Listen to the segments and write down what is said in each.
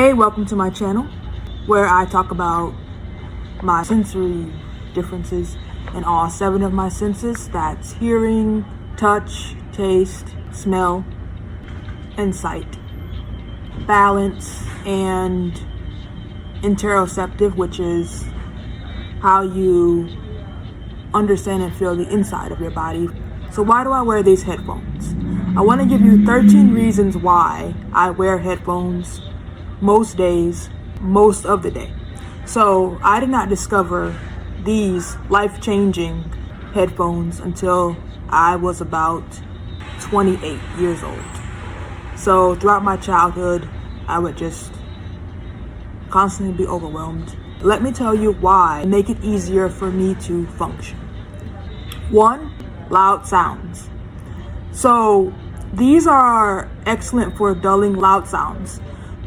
Hey, welcome to my channel where I talk about my sensory differences in all 7 of my senses. That's hearing, touch, taste, smell, and sight. Balance and interoceptive, which is how you understand and feel the inside of your body. So why do I wear these headphones? I want to give you 13 reasons why I wear headphones most days, most of the day. So I did not discover these life-changing headphones until I was about 28 years old. So throughout my childhood, I would just constantly be overwhelmed. Let me tell you why and make it easier for me to function. 1, loud sounds. So these are excellent for dulling loud sounds.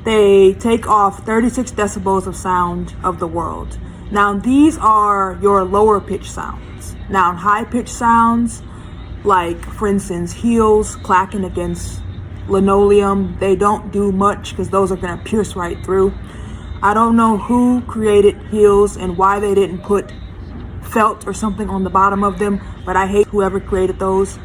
They take off 36 decibels of sound of the world. Now these are your lower pitch sounds. Now high pitch sounds, like for instance heels clacking against linoleum, they don't do much because those are going to pierce right through. I don't know who created heels and why they didn't put felt or something on the bottom of them, but I hate whoever created those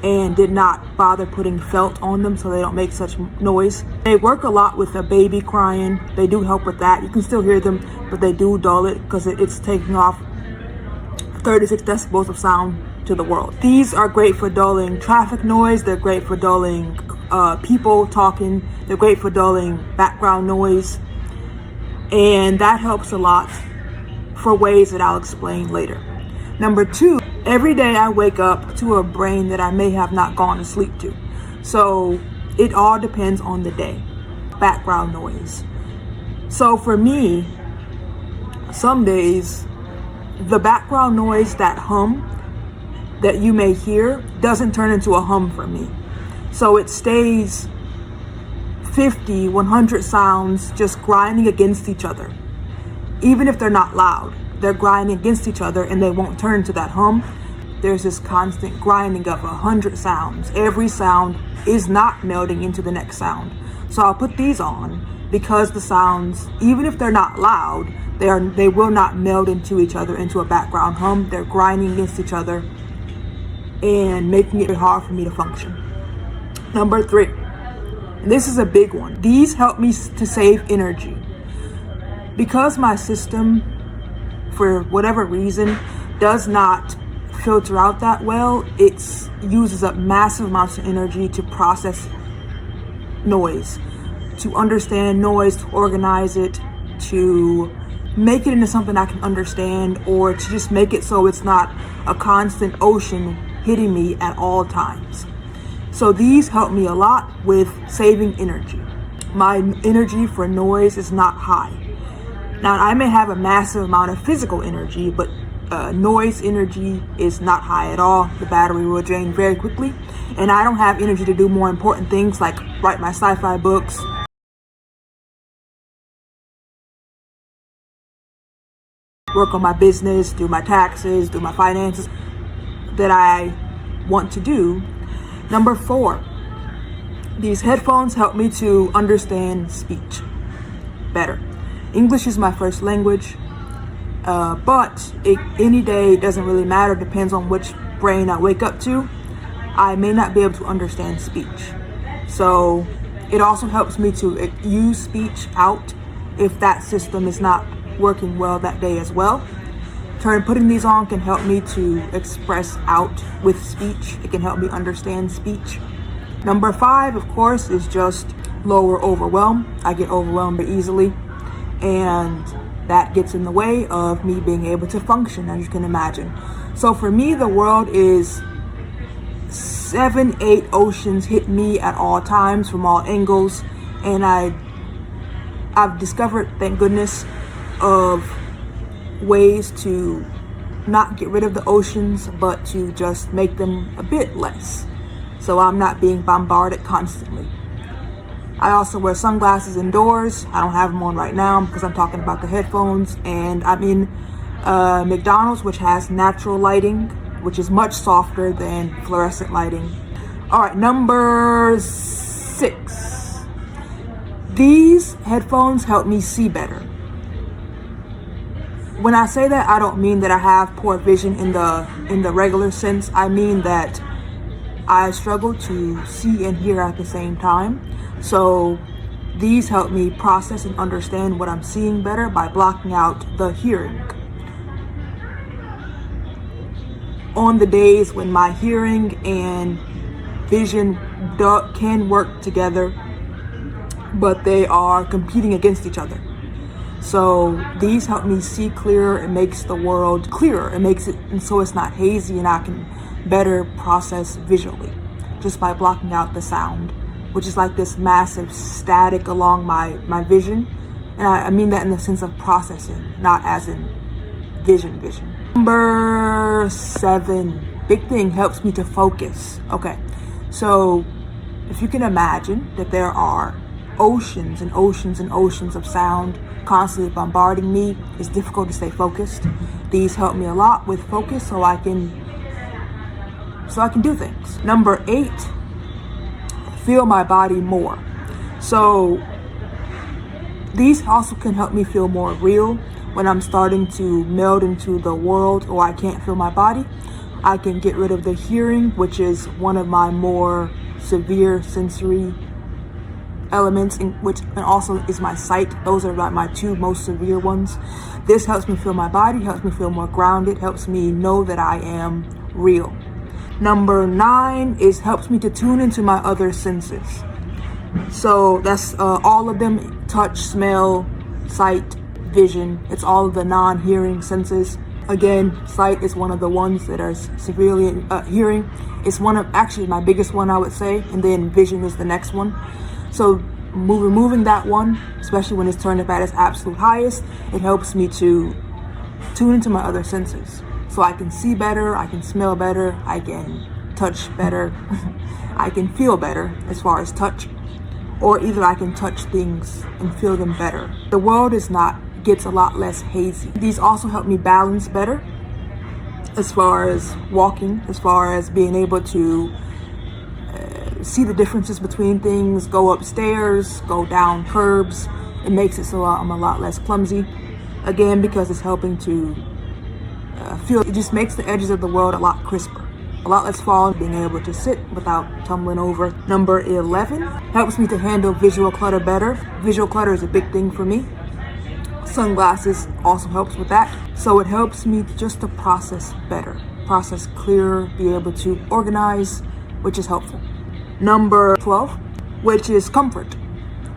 and did not bother putting felt on them so they don't make such noise. They work a lot with a baby crying. They do help with that. You can still hear them, but they do dull it because it's taking off 36 decibels of sound to the world. These are great for dulling traffic noise. They're great for dulling people talking. They're great for dulling background noise. And that helps a lot for ways that I'll explain later. Number 2, every day I wake up to a brain that I may have not gone to sleep to. So it all depends on the day. Background noise. So for me, some days, the background noise, that hum that you may hear, doesn't turn into a hum for me. So it stays 50, 100 sounds just grinding against each other. Even if they're not loud, they're grinding against each other and they won't turn to that hum. There's this constant grinding of 100 sounds. Every sound is not melding into the next sound. So I'll put these on because the sounds, even if they're not loud, they will not meld into each other into a background hum. They're grinding against each other and making it hard for me to function. Number 3, and this is a big one. These help me to save energy. Because my system, for whatever reason, does not filter out that well, it uses up massive amounts of energy to process noise, to understand noise, to organize it, to make it into something I can understand, or to just make it so it's not a constant ocean hitting me at all times. So these help me a lot with saving energy. My energy for noise is not high. Now, I may have a massive amount of physical energy, but noise energy is not high at all. The battery will drain very quickly, and I don't have energy to do more important things like write my sci-fi books, work on my business, do my taxes, do my finances that I want to do. Number 4, these headphones help me to understand speech better. English is my first language, but any day doesn't really matter. Depends on which brain I wake up to. I may not be able to understand speech. So it also helps me to use speech out if that system is not working well that day as well. Putting these on can help me to express out with speech. It can help me understand speech. Number 5, of course, is just lower overwhelm. I get overwhelmed very easily, and that gets in the way of me being able to function, as you can imagine. So for me, the world is 7, 8 oceans hit me at all times from all angles, and I've discovered, thank goodness, of ways to not get rid of the oceans, but to just make them a bit less, so I'm not being bombarded constantly. I also wear sunglasses indoors. I don't have them on right now because I'm talking about the headphones, and I'm in McDonald's, which has natural lighting, which is much softer than fluorescent lighting. All right, number 6. These headphones help me see better. When I say that, I don't mean that I have poor vision in the regular sense. I mean that I struggle to see and hear at the same time. So these help me process and understand what I'm seeing better by blocking out the hearing. On the days when my hearing and vision can work together, but they are competing against each other. So these help me see clearer. It makes the world clearer. It makes it and so it's not hazy, and I can better process visually just by blocking out the sound, which is like this massive static along my vision. And I mean that in the sense of processing, not as in vision. Number 7, big thing, helps me to focus. Okay, so if you can imagine that there are oceans and oceans and oceans of sound constantly bombarding me, it's difficult to stay focused. These help me a lot with focus so I can do things. Number 8, feel my body more. So these also can help me feel more real when I'm starting to meld into the world or I can't feel my body. I can get rid of the hearing, which is one of my more severe sensory elements, and also is my sight. Those are like my 2 most severe ones. This helps me feel my body, helps me feel more grounded, helps me know that I am real. Number 9 helps me to tune into my other senses. So that's all of them: touch, smell, sight, vision. It's all of the non-hearing senses. Again, sight is one of the ones that are severely hearing. It's one of actually my biggest one, I would say, and then vision is the next one. So removing that one, especially when it's turned up at its absolute highest, it helps me to tune into my other senses. So I can see better, I can smell better, I can touch better, I can feel better as far as touch, or either I can touch things and feel them better. The world gets a lot less hazy. These also help me balance better as far as walking, as far as being able to see the differences between things, go upstairs, go down curbs. It makes it so I'm a lot less clumsy. Again, because it's helping to it just makes the edges of the world a lot crisper, a lot less fall, being able to sit without tumbling over. Number 11, helps me to handle visual clutter better. Visual clutter is a big thing for me. Sunglasses also helps with that. So it helps me just to process better, process clearer, be able to organize, which is helpful. Number 12, which is comfort.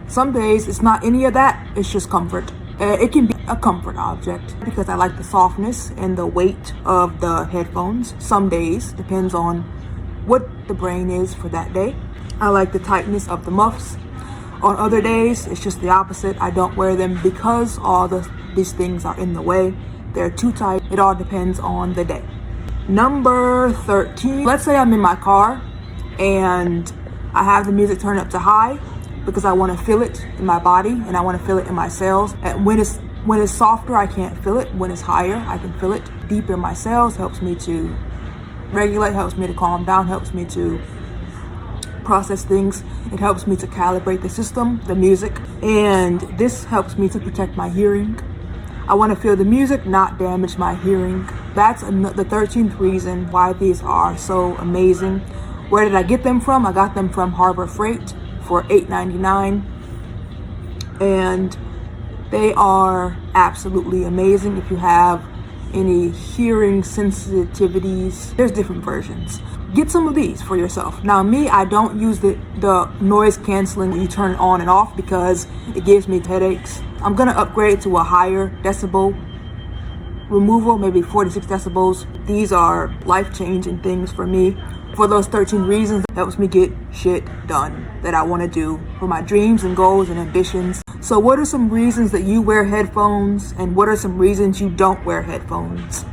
Some days it's not any of that, it's just comfort. It can be a comfort object because I like the softness and the weight of the headphones. Some days, depends on what the brain is for that day. I like the tightness of the muffs. On other days, it's just the opposite. I don't wear them because these things are in the way. They're too tight. It all depends on the day. Number 13, let's say I'm in my car and I have the music turned up to high because I want to feel it in my body and I want to feel it in my cells. And when it's softer, I can't feel it. When it's higher, I can feel it deep in my cells. Helps me to regulate, helps me to calm down, helps me to process things. It helps me to calibrate the system, the music, and this helps me to protect my hearing. I want to feel the music, not damage my hearing. That's the 13th reason why these are so amazing. Where did I get them from? I got them from Harbor Freight for $8.99, and they are absolutely amazing. If you have any hearing sensitivities, there's different versions. Get some of these for yourself. Now me, I don't use the noise canceling when you turn it on and off because it gives me headaches. I'm gonna upgrade to a higher decibel removal, maybe 46 decibels. These are life-changing things for me. For those 13 reasons, it helps me get shit done that I want to do for my dreams and goals and ambitions. So what are some reasons that you wear headphones, and what are some reasons you don't wear headphones?